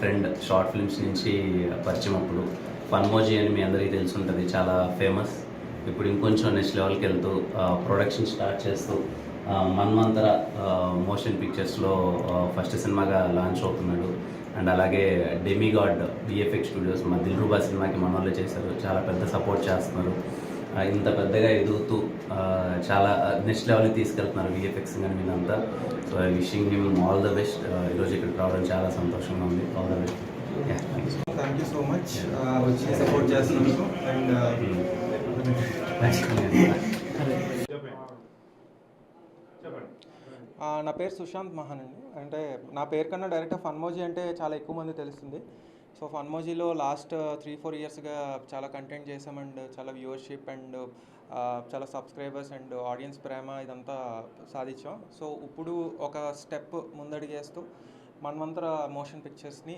Friend short films నుంచి పరిచయం. అప్పుడు ఫన్మోజీ అని మీ అందరికీ తెలిసి ఉంటుంది, చాలా ఫేమస్. ఇప్పుడు ఇంకొంచెం నెక్స్ట్ లెవెల్కి వెళ్తూ ప్రొడక్షన్ స్టార్ట్ చేస్తూ మన్మంతర మోషన్ పిక్చర్స్లో ఫస్ట్ సినిమాగా లాంచ్ అవుతున్నాడు. అండ్ అలాగే డెమిగాడ్ విఎఫ్ఎక్స్ స్టూడియోస్ మా దిల్రూబా సినిమాకి మన వాళ్ళే చేశారు, చాలా పెద్ద సపోర్ట్ చేస్తున్నారు. ఇంత పెద్దగా ఎదుగుతూ చాలా నెక్స్ట్ లెవెల్కి తీసుకెళ్తున్నారు విఎఫ్ఎక్స్ కానీ మీరంతా. So I wishing him all the best. ఈరోజు ఇక్కడ రావడం చాలా సంతోషంగా ఉంది. All the best. Thank you so much వచ్చి సపోర్ట్ చేస్తున్నందుకు. అండ్ నా పేరు సుశాంత్ మహాన్ అండి. అంటే నా పేరు కన్నా డైరెక్ట్గా ఫన్మోజీ అంటే చాలా ఎక్కువ మంది తెలుస్తుంది. సో ఫన్మోజీలో లాస్ట్ 3-4 ఇయర్స్గా చాలా కంటెంట్ చేసాం అండ్ చాలా వ్యూవర్షిప్ అండ్ చాలా సబ్స్క్రైబర్స్ అండ్ ఆడియన్స్ ప్రేమ ఇదంతా సాధించాం. సో ఇప్పుడు ఒక స్టెప్ ముందడిగేస్తూ మన్వంతర మోషన్ పిక్చర్స్ని